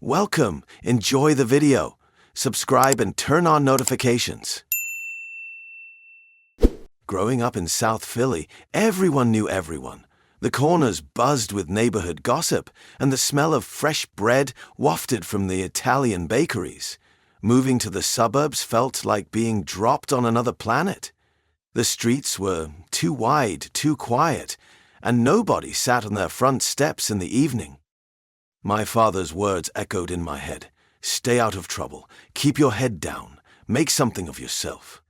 Welcome. Enjoy the video. Subscribe and turn on notifications. Growing up in South Philly, everyone knew everyone. The corners buzzed with neighborhood gossip, and the smell of fresh bread wafted from the Italian bakeries. Moving to the suburbs felt like being dropped on another planet. The streets were too wide, too quiet, and nobody sat on their front steps in the evening. My father's words echoed in my head. Stay out of trouble. Keep your head down. Make something of yourself.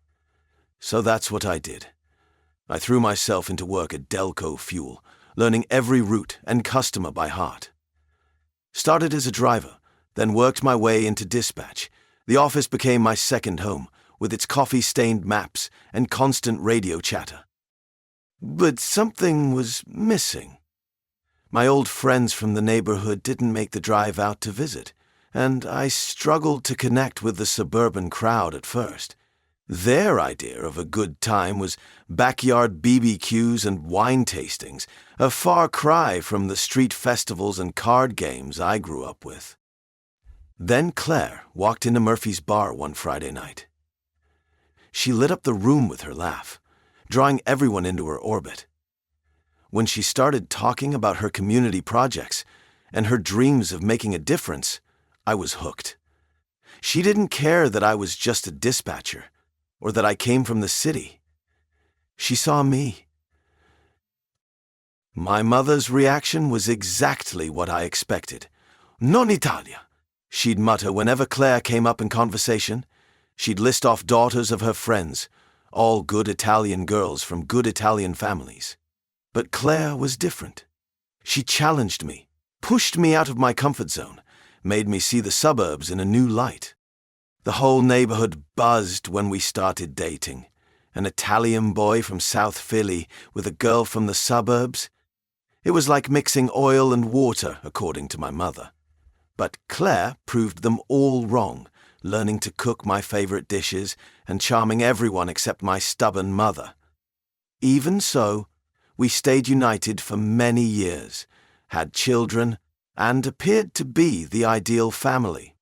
So that's what I did. I threw myself into work at Delco Fuel, learning every route and customer by heart. Started as a driver, then worked my way into dispatch. The office became my second home, with its coffee-stained maps and constant radio chatter. But something was missing. My old friends from the neighborhood didn't make the drive out to visit, and I struggled to connect with the suburban crowd at first. Their idea of a good time was backyard BBQs and wine tastings, a far cry from the street festivals and card games I grew up with. Then Claire walked into Murphy's bar one Friday night. She lit up the room with her laugh, drawing everyone into her orbit. When she started talking about her community projects and her dreams of making a difference, I was hooked. She didn't care that I was just a dispatcher or that I came from the city. She saw me. My mother's reaction was exactly what I expected. Non Italia, she'd mutter whenever Claire came up in conversation. She'd list off daughters of her friends, all good Italian girls from good Italian families. But Claire was different. She challenged me, pushed me out of my comfort zone, made me see the suburbs in a new light. The whole neighborhood buzzed when we started dating. An Italian boy from South Philly with a girl from the suburbs. It was like mixing oil and water, according to my mother. But Claire proved them all wrong, learning to cook my favorite dishes and charming everyone except my stubborn mother. Even so, we stayed united for many years, had children, and appeared to be the ideal family.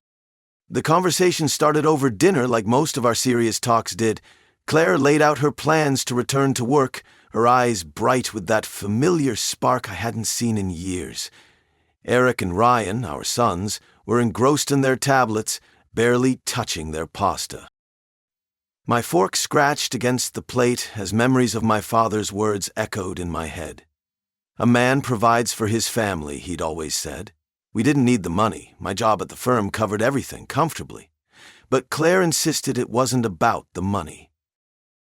The conversation started over dinner like most of our serious talks did. Claire laid out her plans to return to work, her eyes bright with that familiar spark I hadn't seen in years. Eric and Ryan, our sons, were engrossed in their tablets, barely touching their pasta. My fork scratched against the plate as memories of my father's words echoed in my head. A man provides for his family, he'd always said. We didn't need the money. My job at the firm covered everything comfortably. But Claire insisted it wasn't about the money.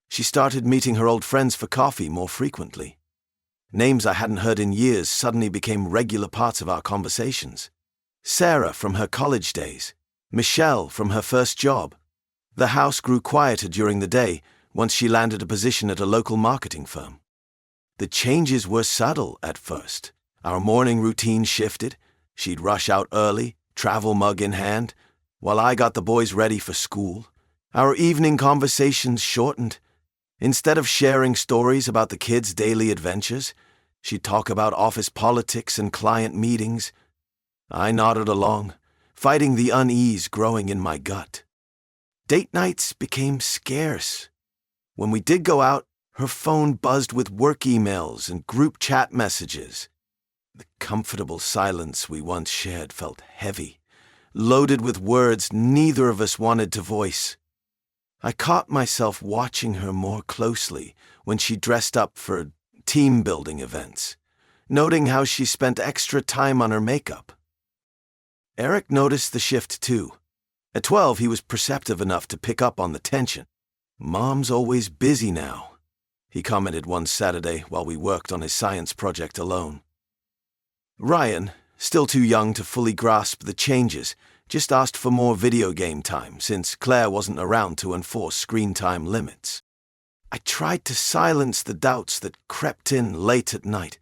She started meeting her old friends for coffee more frequently. Names I hadn't heard in years suddenly became regular parts of our conversations. Sarah from her college days, Michelle from her first job. The house grew quieter during the day once she landed a position at a local marketing firm. The changes were subtle at first. Our morning routine shifted. She'd rush out early, travel mug in hand, while I got the boys ready for school. Our evening conversations shortened. Instead of sharing stories about the kids' daily adventures, she'd talk about office politics and client meetings. I nodded along, fighting the unease growing in my gut. Date nights became scarce. When we did go out, her phone buzzed with work emails and group chat messages. The comfortable silence we once shared felt heavy, loaded with words neither of us wanted to voice. I caught myself watching her more closely when she dressed up for team-building events, noting how she spent extra time on her makeup. Eric noticed the shift too. At 12, he was perceptive enough to pick up on the tension. "Mom's always busy now," he commented one Saturday while we worked on his science project alone. Ryan, still too young to fully grasp the changes, just asked for more video game time since Claire wasn't around to enforce screen time limits. I tried to silence the doubts that crept in late at night.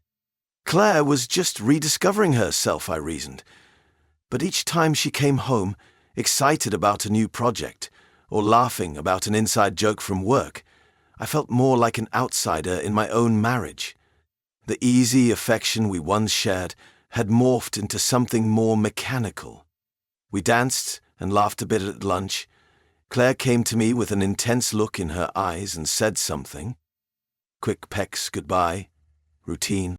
Claire was just rediscovering herself, I reasoned. But each time she came home, excited about a new project, or laughing about an inside joke from work, I felt more like an outsider in my own marriage. The easy affection we once shared had morphed into something more mechanical. We danced and laughed a bit at lunch. Claire came to me with an intense look in her eyes and said something. Quick pecks goodbye. Routine.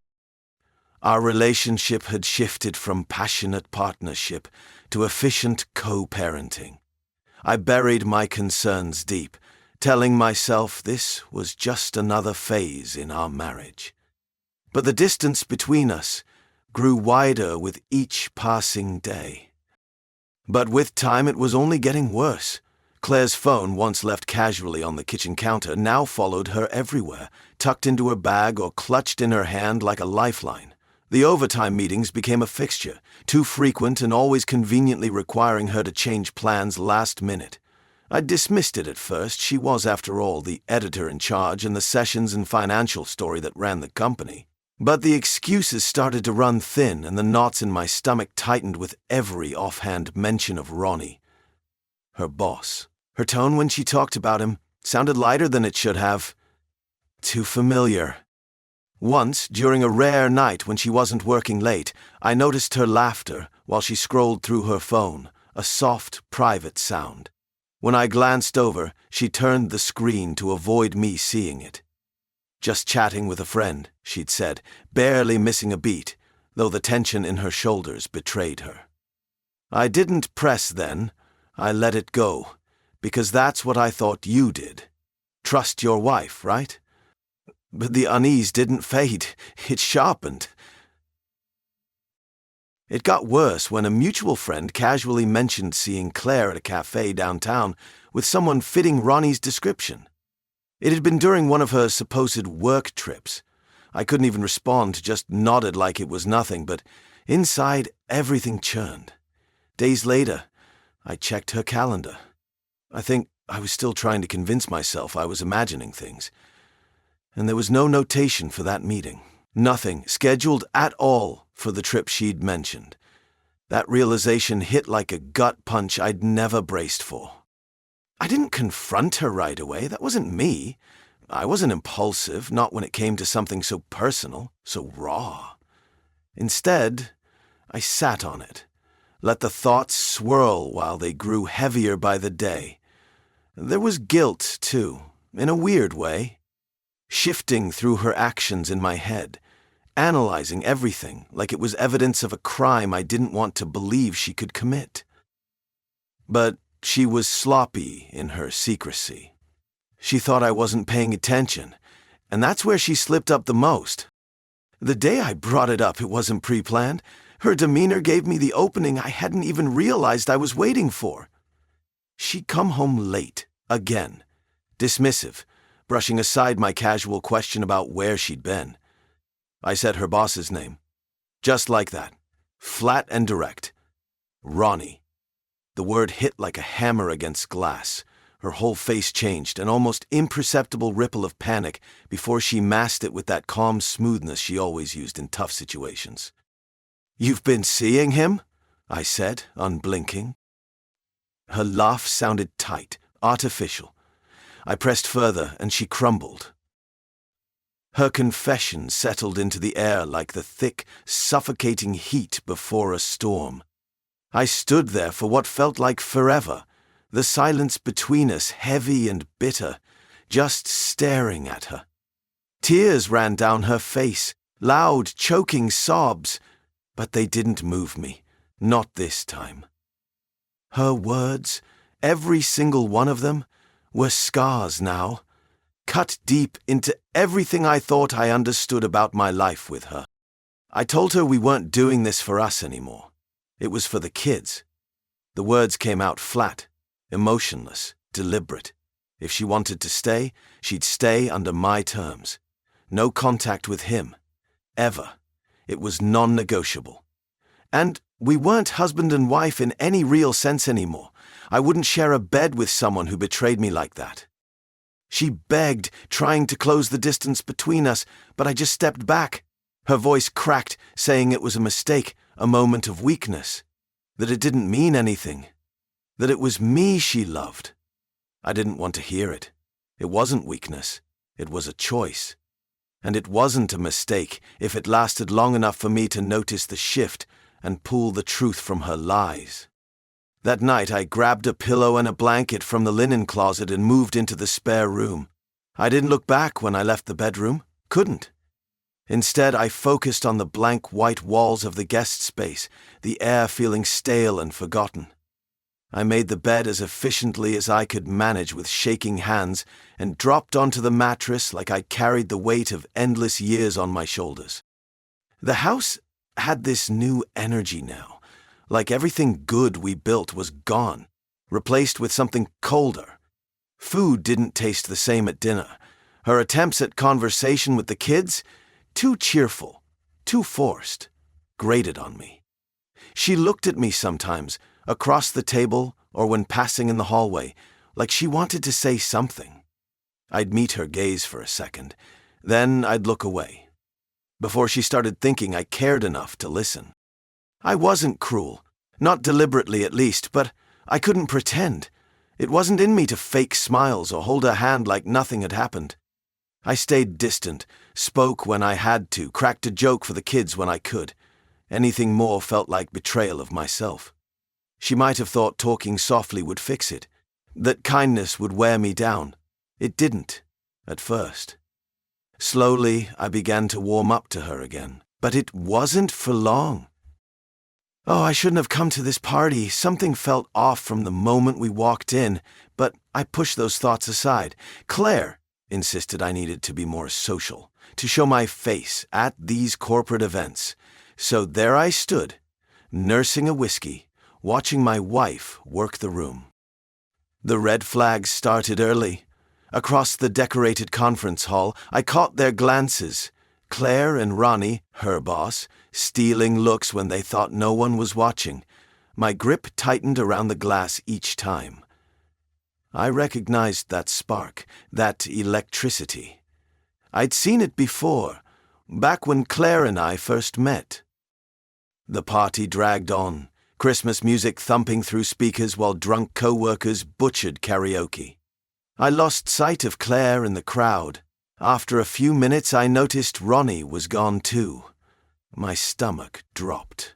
Our relationship had shifted from passionate partnership to efficient co-parenting. I buried my concerns deep, telling myself this was just another phase in our marriage. But the distance between us grew wider with each passing day. But with time it was only getting worse. Claire's phone, once left casually on the kitchen counter, now followed her everywhere, tucked into her bag or clutched in her hand like a lifeline. The overtime meetings became a fixture, too frequent and always conveniently requiring her to change plans last minute. I dismissed it at first. She was, after all, the editor-in-charge in the sessions and financial story that ran the company. But the excuses started to run thin, and the knots in my stomach tightened with every offhand mention of Ronnie. Her boss. Her tone when she talked about him sounded lighter than it should have. Too familiar. Once, during a rare night when she wasn't working late, I noticed her laughter while she scrolled through her phone, a soft, private sound. When I glanced over, she turned the screen to avoid me seeing it. Just chatting with a friend, she'd said, barely missing a beat, though the tension in her shoulders betrayed her. I didn't press then. I let it go, because that's what I thought you did. Trust your wife, right? But the unease didn't fade. It sharpened. It got worse when a mutual friend casually mentioned seeing Claire at a cafe downtown with someone fitting Ronnie's description. It had been during one of her supposed work trips. I couldn't even respond, just nodded like it was nothing, but inside everything churned. Days later, I checked her calendar. I think I was still trying to convince myself I was imagining things. And there was no notation for that meeting. Nothing scheduled at all for the trip she'd mentioned. That realization hit like a gut punch I'd never braced for. I didn't confront her right away. That wasn't me. I wasn't impulsive, not when it came to something so personal, so raw. Instead, I sat on it, let the thoughts swirl while they grew heavier by the day. There was guilt, too, in a weird way. Shifting through her actions in my head, analyzing everything like it was evidence of a crime I didn't want to believe she could commit. But she was sloppy in her secrecy. She thought I wasn't paying attention, and that's where she slipped up the most. The day I brought it up, it wasn't pre-planned. Her demeanor gave me the opening I hadn't even realized I was waiting for. She'd come home late, again, dismissive, brushing aside my casual question about where she'd been. I said her boss's name. Just like that. Flat and direct. Ronnie. The word hit like a hammer against glass. Her whole face changed, an almost imperceptible ripple of panic before she masked it with that calm smoothness she always used in tough situations. "You've been seeing him?" I said, unblinking. Her laugh sounded tight, artificial. I pressed further, and she crumbled. Her confession settled into the air like the thick, suffocating heat before a storm. I stood there for what felt like forever, the silence between us heavy and bitter, just staring at her. Tears ran down her face, loud, choking sobs, but they didn't move me, not this time. Her words, every single one of them, were scars now, cut deep into everything I thought I understood about my life with her. I told her we weren't doing this for us anymore. It was for the kids. The words came out flat, emotionless, deliberate. If she wanted to stay, she'd stay under my terms. No contact with him. Ever. It was non-negotiable. And we weren't husband and wife in any real sense anymore. I wouldn't share a bed with someone who betrayed me like that. She begged, trying to close the distance between us, but I just stepped back. Her voice cracked, saying it was a mistake, a moment of weakness, that it didn't mean anything, that it was me she loved. I didn't want to hear it. It wasn't weakness. It was a choice. And it wasn't a mistake if it lasted long enough for me to notice the shift and pull the truth from her lies. That night, I grabbed a pillow and a blanket from the linen closet and moved into the spare room. I didn't look back when I left the bedroom. Couldn't. Instead, I focused on the blank white walls of the guest space, the air feeling stale and forgotten. I made the bed as efficiently as I could manage with shaking hands and dropped onto the mattress like I carried the weight of endless years on my shoulders. The house had this new energy now, like everything good we built was gone, replaced with something colder. Food didn't taste the same at dinner. Her attempts at conversation with the kids, too cheerful, too forced, grated on me. She looked at me sometimes, across the table or when passing in the hallway, like she wanted to say something. I'd meet her gaze for a second, then I'd look away. Before she started thinking I cared enough to listen. I wasn't cruel, not deliberately at least, but I couldn't pretend. It wasn't in me to fake smiles or hold her hand like nothing had happened. I stayed distant, spoke when I had to, cracked a joke for the kids when I could. Anything more felt like betrayal of myself. She might have thought talking softly would fix it, that kindness would wear me down. It didn't, at first. Slowly, I began to warm up to her again, but it wasn't for long. Oh, I shouldn't have come to this party. Something felt off from the moment we walked in, but I pushed those thoughts aside. Claire insisted I needed to be more social, to show my face at these corporate events. So there I stood, nursing a whiskey, watching my wife work the room. The red flags started early. Across the decorated conference hall, I caught their glances. Claire and Ronnie, her boss, stealing looks when they thought no one was watching. My grip tightened around the glass each time. I recognized that spark, that electricity. I'd seen it before, back when Claire and I first met. The party dragged on, Christmas music thumping through speakers while drunk co-workers butchered karaoke. I lost sight of Claire in the crowd. After a few minutes, I noticed Ronnie was gone too. My stomach dropped.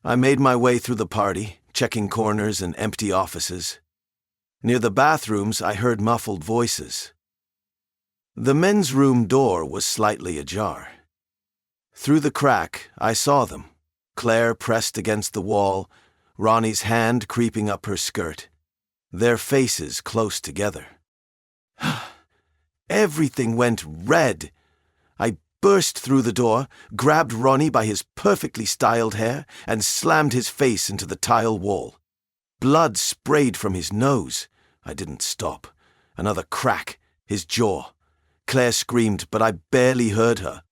I made my way through the party, checking corners and empty offices. Near the bathrooms, I heard muffled voices. The men's room door was slightly ajar. Through the crack, I saw them. Claire pressed against the wall, Ronnie's hand creeping up her skirt. Their faces close together. Everything went red. I burst through the door, grabbed Ronnie by his perfectly styled hair, and slammed his face into the tile wall. Blood sprayed from his nose. I didn't stop. Another crack, his jaw. Claire screamed, but I barely heard her.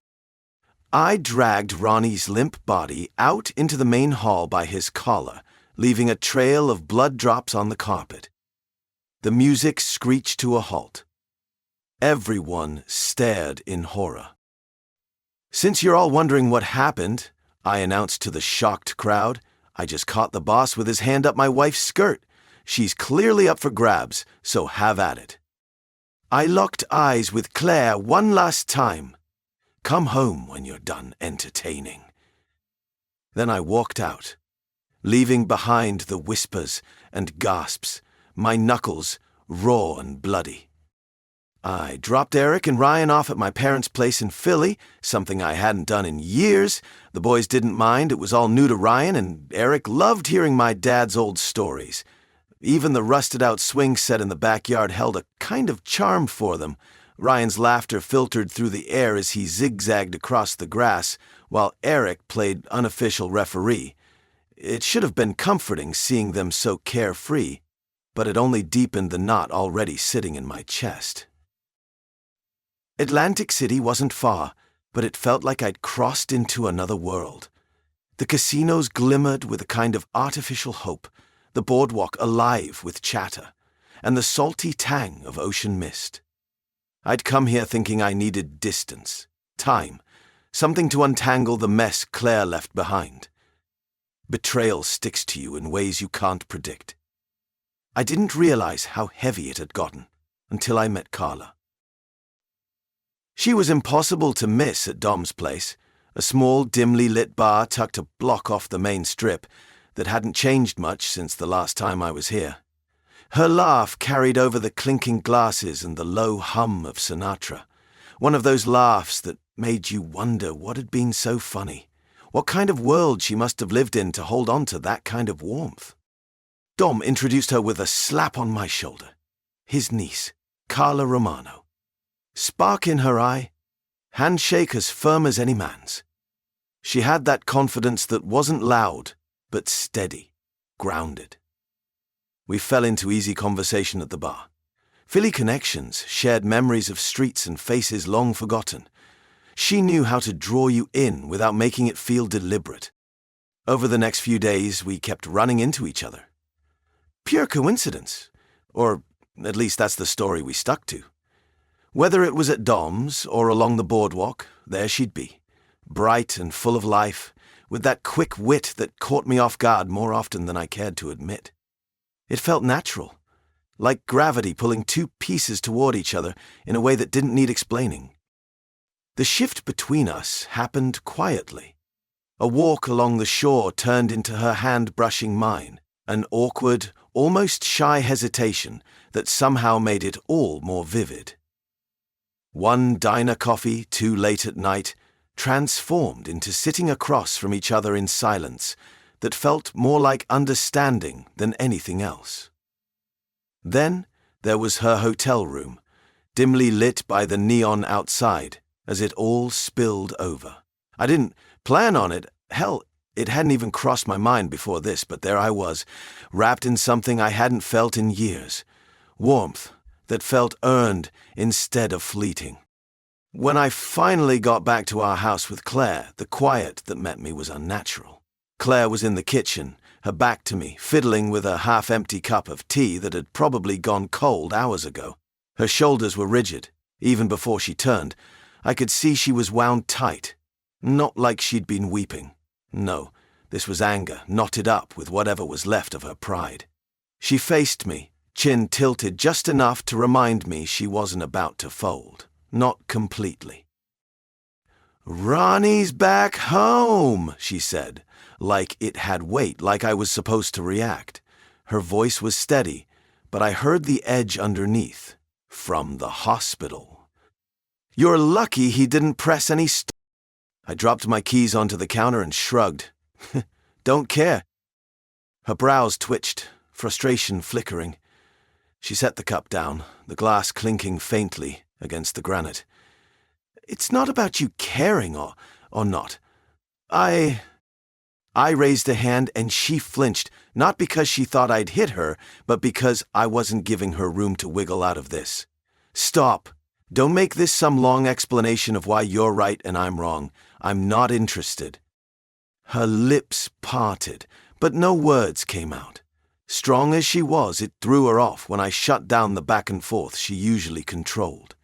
I dragged Ronnie's limp body out into the main hall by his collar, leaving a trail of blood drops on the carpet. The music screeched to a halt. Everyone stared in horror. "Since you're all wondering what happened," I announced to the shocked crowd, "I just caught the boss with his hand up my wife's skirt. She's clearly up for grabs, so have at it." I locked eyes with Claire one last time. "Come home when you're done entertaining." Then I walked out, leaving behind the whispers and gasps, my knuckles raw and bloody. I dropped Eric and Ryan off at my parents' place in Philly, something I hadn't done in years. The boys didn't mind, it was all new to Ryan, and Eric loved hearing my dad's old stories. Even the rusted-out swing set in the backyard held a kind of charm for them. Ryan's laughter filtered through the air as he zigzagged across the grass, while Eric played unofficial referee. It should have been comforting seeing them so carefree, but it only deepened the knot already sitting in my chest. Atlantic City wasn't far, but it felt like I'd crossed into another world. The casinos glimmered with a kind of artificial hope, the boardwalk alive with chatter, and the salty tang of ocean mist. I'd come here thinking I needed distance, time, something to untangle the mess Claire left behind. Betrayal sticks to you in ways you can't predict. I didn't realize how heavy it had gotten until I met Carla. She was impossible to miss at Dom's place, a small, dimly lit bar tucked a block off the main strip. that hadn't changed much since the last time I was here. Her laugh carried over the clinking glasses and the low hum of Sinatra. One of those laughs that made you wonder what had been so funny. What kind of world she must have lived in to hold on to that kind of warmth. Dom introduced her with a slap on my shoulder. His niece, Carla Romano. Spark in her eye, handshake as firm as any man's. She had that confidence that wasn't loud, but steady, grounded. We fell into easy conversation at the bar. Philly connections, shared memories of streets and faces long forgotten. She knew how to draw you in without making it feel deliberate. Over the next few days, we kept running into each other. Pure coincidence, or at least that's the story we stuck to. Whether it was at Dom's or along the boardwalk, there she'd be, bright and full of life, with that quick wit that caught me off guard more often than I cared to admit. It felt natural, like gravity pulling two pieces toward each other in a way that didn't need explaining. The shift between us happened quietly. A walk along the shore turned into her hand brushing mine, an awkward, almost shy hesitation that somehow made it all more vivid. One diner coffee too late at night transformed into sitting across from each other in silence that felt more like understanding than anything else. Then there was her hotel room, dimly lit by the neon outside, as it all spilled over. I didn't plan on it. Hell, it hadn't even crossed my mind before this, but there I was, wrapped in something I hadn't felt in years. Warmth that felt earned instead of fleeting. When I finally got back to our house with Claire, the quiet that met me was unnatural. Claire was in the kitchen, her back to me, fiddling with a half-empty cup of tea that had probably gone cold hours ago. Her shoulders were rigid. Even before she turned, I could see she was wound tight. Not like she'd been weeping. No, this was anger, knotted up with whatever was left of her pride. She faced me, chin tilted just enough to remind me she wasn't about to fold. Not completely. "Ronnie's back home," she said, like it had weight, like I was supposed to react. Her voice was steady, but I heard the edge underneath. From the hospital. "You're lucky he didn't press any I dropped my keys onto the counter and shrugged. "Don't care." Her brows twitched, frustration flickering. She set the cup down, the glass clinking faintly against the granite. "It's not about you caring or not. I raised a hand and she flinched, not because she thought I'd hit her, but because I wasn't giving her room to wiggle out of this. "Stop. Don't make this some long explanation of why you're right and I'm wrong. I'm not interested." Her lips parted, but no words came out. Strong as she was, it threw her off when I shut down the back and forth she usually controlled.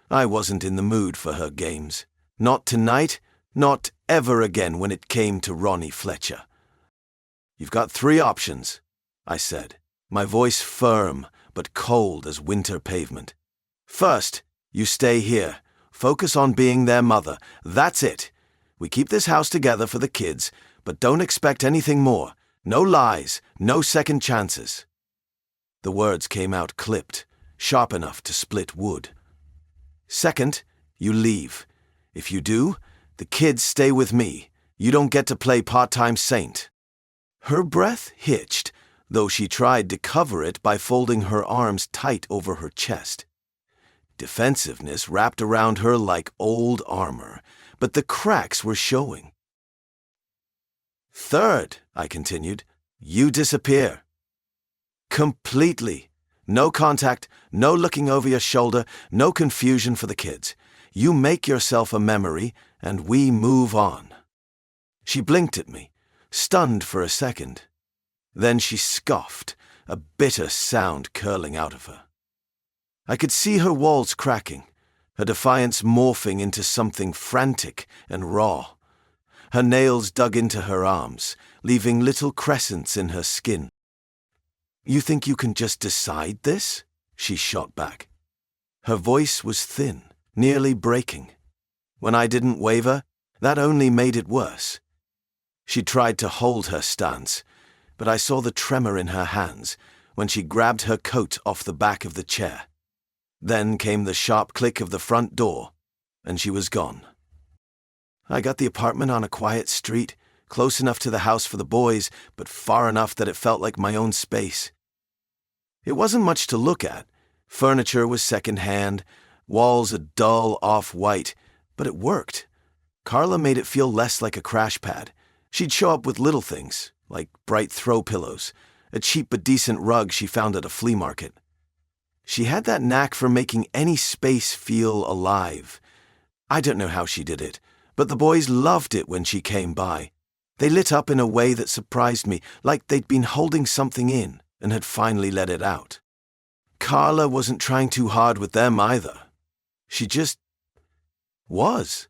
I wasn't in the mood for her games. Not tonight, not ever again when it came to Ronnie Fletcher. "You've got three options," I said, my voice firm but cold as winter pavement. "First, you stay here. Focus on being their mother. That's it. We keep this house together for the kids, but don't expect anything more. No lies, no second chances." The words came out clipped, sharp enough to split wood. "Second, you leave. If you do, the kids stay with me. You don't get to play part-time saint." Her breath hitched, though she tried to cover it by folding her arms tight over her chest. Defensiveness wrapped around her like old armor, but the cracks were showing. "Third," I continued, "you disappear. Completely. No contact, no looking over your shoulder, no confusion for the kids. You make yourself a memory, and we move on." She blinked at me, stunned for a second. Then she scoffed, a bitter sound curling out of her. I could see her walls cracking, her defiance morphing into something frantic and raw. Her nails dug into her arms, leaving little crescents in her skin. "You think you can just decide this?" she shot back. Her voice was thin, nearly breaking. When I didn't waver, that only made it worse. She tried to hold her stance, but I saw the tremor in her hands when she grabbed her coat off the back of the chair. Then came the sharp click of the front door, and she was gone. I got the apartment on a quiet street, close enough to the house for the boys, but far enough that it felt like my own space. It wasn't much to look at. Furniture was second-hand, walls a dull off-white, but it worked. Carla made it feel less like a crash pad. She'd show up with little things, like bright throw pillows, a cheap but decent rug she found at a flea market. She had that knack for making any space feel alive. I don't know how she did it, but the boys loved it when she came by. They lit up in a way that surprised me, like they'd been holding something in and had finally let it out. Carla wasn't trying too hard with them either. She just was.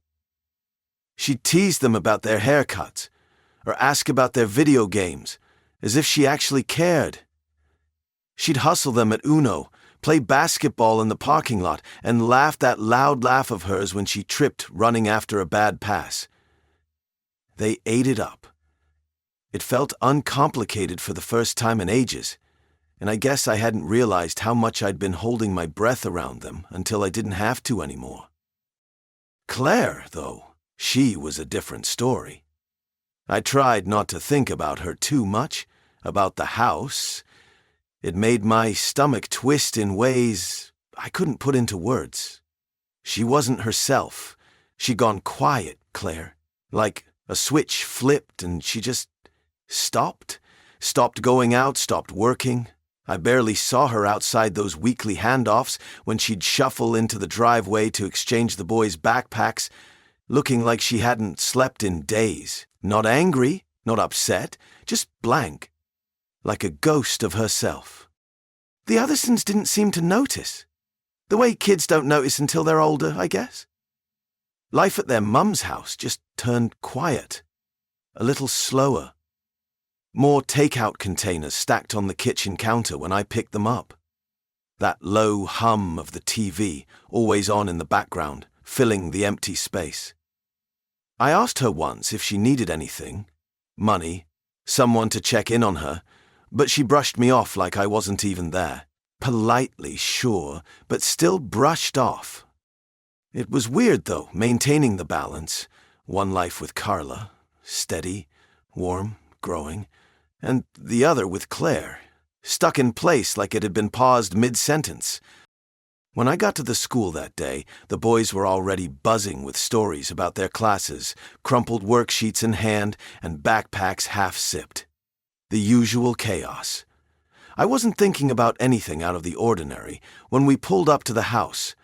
She'd tease them about their haircuts, or ask about their video games, as if she actually cared. She'd hustle them at Uno, play basketball in the parking lot, and laugh that loud laugh of hers when she tripped running after a bad pass. They ate it up. It felt uncomplicated for the first time in ages, and I guess I hadn't realized how much I'd been holding my breath around them until I didn't have to anymore. Claire, though, she was a different story. I tried not to think about her too much, about the house. It made my stomach twist in ways I couldn't put into words. She wasn't herself. She'd gone quiet, Claire. Like a switch flipped and she just stopped. Stopped going out, stopped working. I barely saw her outside those weekly handoffs when she'd shuffle into the driveway to exchange the boys' backpacks, looking like she hadn't slept in days. Not angry, not upset, just blank. Like a ghost of herself. The Othersons didn't seem to notice. The way kids don't notice until they're older, I guess. Life at their mum's house just turned quiet. A little slower. More takeout containers stacked on the kitchen counter when I picked them up. That low hum of the TV, always on in the background, filling the empty space. I asked her once if she needed anything. Money, someone to check in on her, but she brushed me off like I wasn't even there. Politely, sure, but still brushed off. It was weird, though, maintaining the balance. One life with Carla, steady, warm, growing, and the other with Claire, stuck in place like it had been paused mid-sentence. When I got to the school that day, the boys were already buzzing with stories about their classes, crumpled worksheets in hand and backpacks half-sipped. The usual chaos. I wasn't thinking about anything out of the ordinary when we pulled up to the house.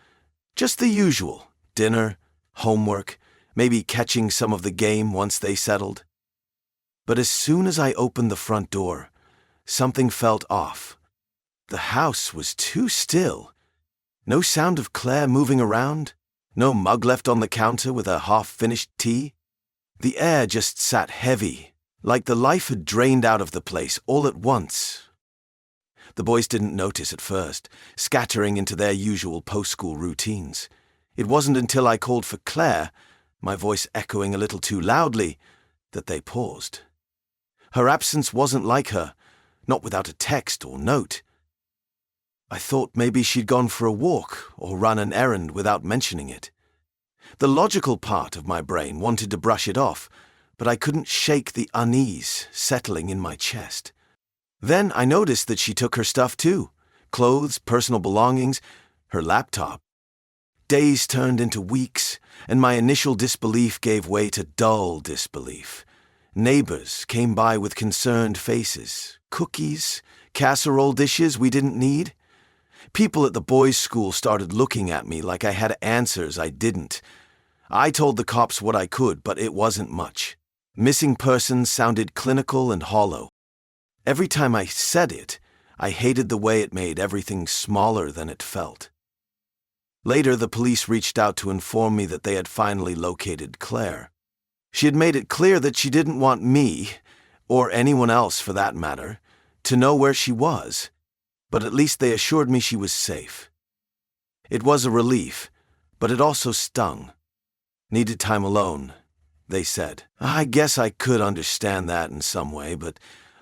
Just the usual. Dinner, homework, maybe catching some of the game once they settled. But as soon as I opened the front door, something felt off. The house was too still. No sound of Claire moving around. No mug left on the counter with her half-finished tea. The air just sat heavy, like the life had drained out of the place all at once. The boys didn't notice at first, scattering into their usual post-school routines. It wasn't until I called for Claire, my voice echoing a little too loudly, that they paused. Her absence wasn't like her, not without a text or note. I thought maybe she'd gone for a walk or run an errand without mentioning it. The logical part of my brain wanted to brush it off, but I couldn't shake the unease settling in my chest. Then I noticed that she took her stuff too. Clothes, personal belongings, her laptop. Days turned into weeks, and my initial disbelief gave way to dull disbelief. Neighbors came by with concerned faces. Cookies, casserole dishes we didn't need. People at the boys' school started looking at me like I had answers I didn't. I told the cops what I could, but it wasn't much. Missing persons sounded clinical and hollow. Every time I said it, I hated the way it made everything smaller than it felt. Later, the police reached out to inform me that they had finally located Claire. She had made it clear that she didn't want me, or anyone else for that matter, to know where she was. But at least they assured me she was safe. It was a relief, but it also stung. Needed time alone. they said. I guess I could understand that in some way, but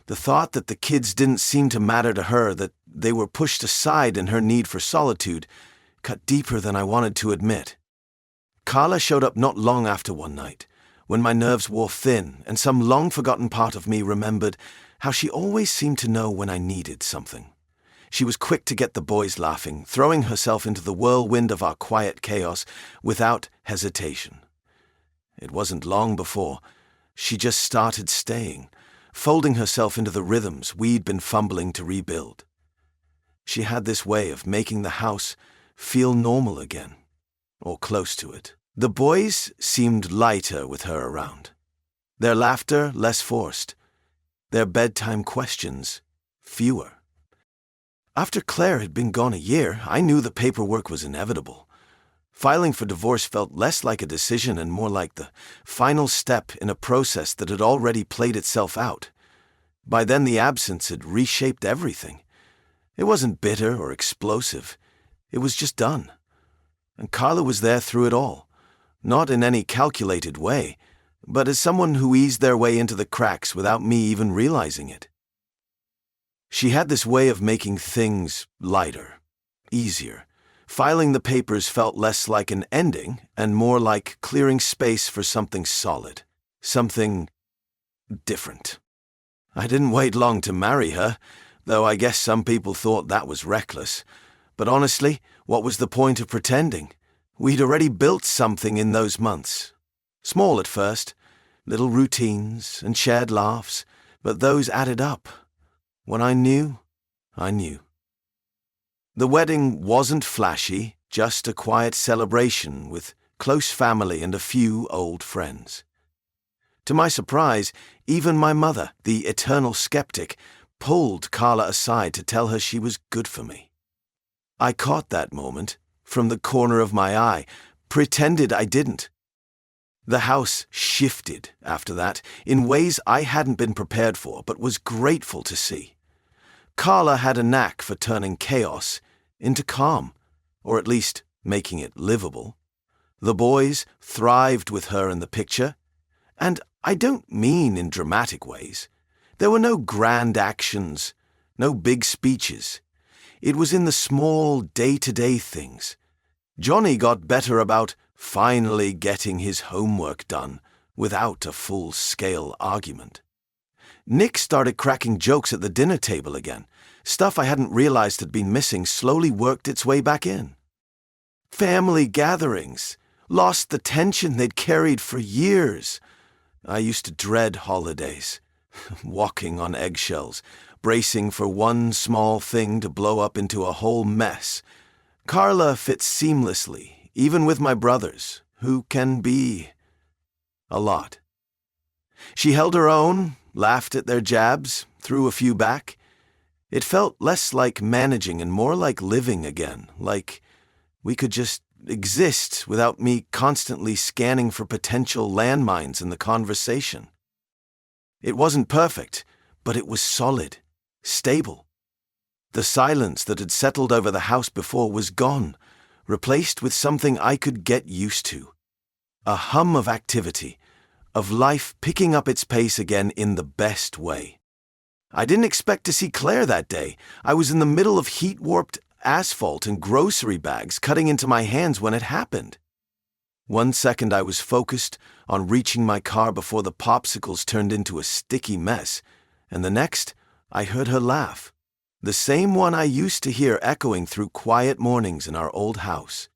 the thought that the kids didn't seem to matter to her, that they were pushed aside in her need for solitude, cut deeper than I wanted to admit. Carla showed up not long after one night, when my nerves wore thin and some long-forgotten part of me remembered how she always seemed to know when I needed something. She was quick to get the boys laughing, throwing herself into the whirlwind of our quiet chaos without hesitation. It wasn't long before she just started staying, folding herself into the rhythms we'd been fumbling to rebuild. She had this way of making the house feel normal again, or close to it. The boys seemed lighter with her around, their laughter less forced, their bedtime questions fewer. After Claire had been gone a year, I knew the paperwork was inevitable. Filing for divorce felt less like a decision and more like the final step in a process that had already played itself out. By then, the absence had reshaped everything. It wasn't bitter or explosive. It was just done. And Carla was there through it all, not in any calculated way, but as someone who eased their way into the cracks without me even realizing it. She had this way of making things lighter, easier. Filing the papers felt less like an ending and more like clearing space for something solid, something different. I didn't wait long to marry her, though I guess some people thought that was reckless. But honestly, what was the point of pretending? We'd already built something in those months. Small at first, little routines and shared laughs, but those added up. When I knew, I knew. The wedding wasn't flashy, just a quiet celebration with close family and a few old friends. To my surprise, even my mother, the eternal skeptic, pulled Carla aside to tell her she was good for me. I caught that moment from the corner of my eye, pretended I didn't. The house shifted after that in ways I hadn't been prepared for but was grateful to see. Carla had a knack for turning chaos into calm, or at least making it livable. The boys thrived with her in the picture, and I don't mean in dramatic ways. There were no grand actions, no big speeches. It was in the small day-to-day things. Johnny got better about finally getting his homework done without a full-scale argument. Nick started cracking jokes at the dinner table again. Stuff I hadn't realized had been missing slowly worked its way back in. Family gatherings lost the tension they'd carried for years. I used to dread holidays, walking on eggshells, bracing for one small thing to blow up into a whole mess. Carla fits seamlessly, even with my brothers, who can be a lot. She held her own, laughed at their jabs, threw a few back. It felt less like managing and more like living again, like we could just exist without me constantly scanning for potential landmines in the conversation. It wasn't perfect, but it was solid, stable. The silence that had settled over the house before was gone, replaced with something I could get used to. A hum of activity, of life picking up its pace again in the best way. I didn't expect to see Claire that day. I was in the middle of heat-warped asphalt and grocery bags cutting into my hands when it happened. One second I was focused on reaching my car before the popsicles turned into a sticky mess, and the next I heard her laugh, the same one I used to hear echoing through quiet mornings in our old house.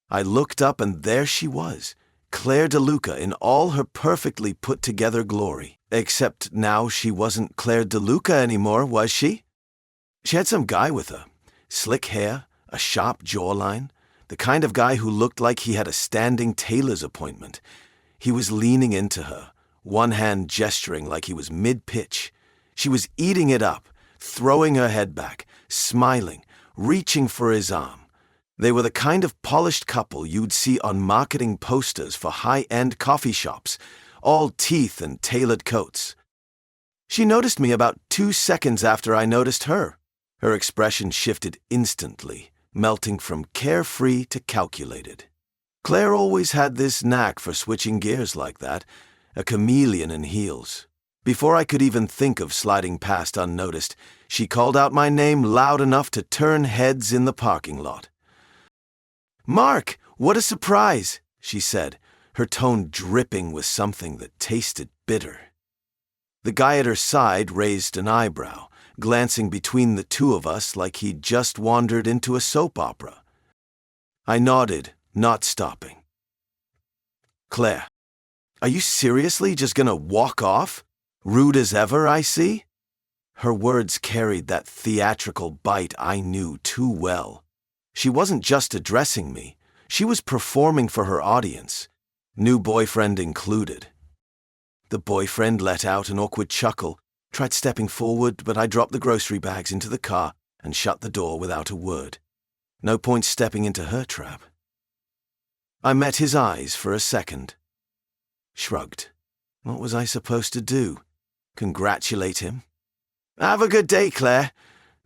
I looked up and there she was, Claire DeLuca in all her perfectly put-together glory. Except now she wasn't Claire DeLuca anymore, was she? She had some guy with her. Slick hair, a sharp jawline, the kind of guy who looked like he had a standing tailor's appointment. He was leaning into her, one hand gesturing like he was mid-pitch. She was eating it up, throwing her head back, smiling, reaching for his arm. They were the kind of polished couple you'd see on marketing posters for high-end coffee shops, all teeth and tailored coats. She noticed me about 2 seconds after I noticed her. Her expression shifted instantly, melting from carefree to calculated. Claire always had this knack for switching gears like that, a chameleon in heels. Before I could even think of sliding past unnoticed, she called out my name loud enough to turn heads in the parking lot. "Mark, what a surprise," she said, her tone dripping with something that tasted bitter. The guy at her side raised an eyebrow, glancing between the two of us like he'd just wandered into a soap opera. I nodded, not stopping. "Claire, are you seriously just gonna walk off? Rude as ever, I see?" Her words carried that theatrical bite I knew too well. She wasn't just addressing me, she was performing for her audience, new boyfriend included. The boyfriend let out an awkward chuckle, tried stepping forward, but I dropped the grocery bags into the car and shut the door without a word. No point stepping into her trap. I met his eyes for a second. Shrugged. What was I supposed to do? Congratulate him? "Have a good day, Claire.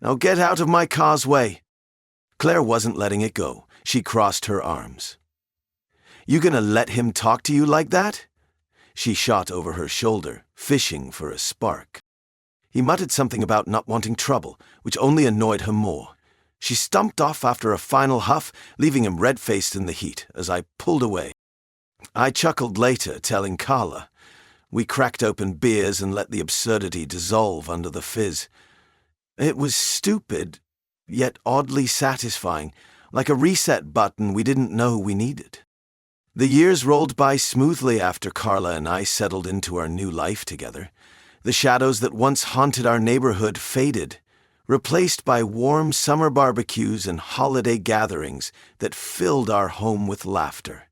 Now get out of my car's way." Claire wasn't letting it go. She crossed her arms. "You gonna let him talk to you like that?" She shot over her shoulder, fishing for a spark. He muttered something about not wanting trouble, which only annoyed her more. She stumped off after a final huff, leaving him red-faced in the heat as I pulled away. I chuckled later, telling Carla. We cracked open beers and let the absurdity dissolve under the fizz. It was stupid, yet oddly satisfying, like a reset button we didn't know we needed. The years rolled by smoothly after Carla and I settled into our new life together. The shadows that once haunted our neighborhood faded, replaced by warm summer barbecues and holiday gatherings that filled our home with laughter.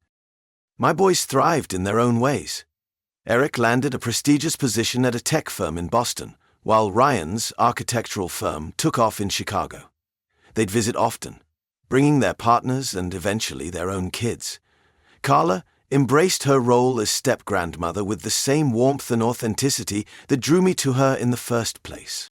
My boys thrived in their own ways. Eric landed a prestigious position at a tech firm in Boston, while Ryan's architectural firm took off in Chicago. They'd visit often, bringing their partners and eventually their own kids. Carla embraced her role as step-grandmother with the same warmth and authenticity that drew me to her in the first place.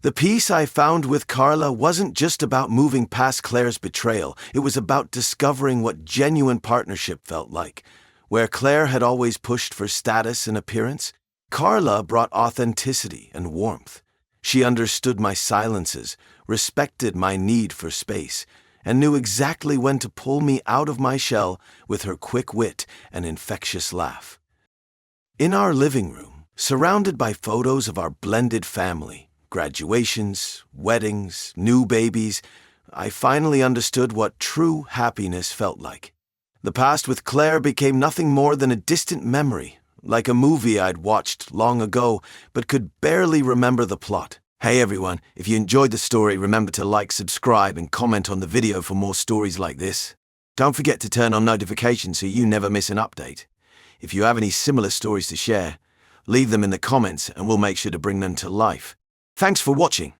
The peace I found with Carla wasn't just about moving past Claire's betrayal, it was about discovering what genuine partnership felt like. Where Claire had always pushed for status and appearance, Carla brought authenticity and warmth. She understood my silences, respected my need for space, and knew exactly when to pull me out of my shell with her quick wit and infectious laugh. In our living room, surrounded by photos of our blended family, graduations, weddings, new babies, I finally understood what true happiness felt like. The past with Claire became nothing more than a distant memory, like a movie I'd watched long ago but could barely remember the plot. Hey everyone, if you enjoyed the story, remember to like, subscribe, and comment on the video for more stories like this. Don't forget to turn on notifications so you never miss an update. If you have any similar stories to share, leave them in the comments and we'll make sure to bring them to life. Thanks for watching.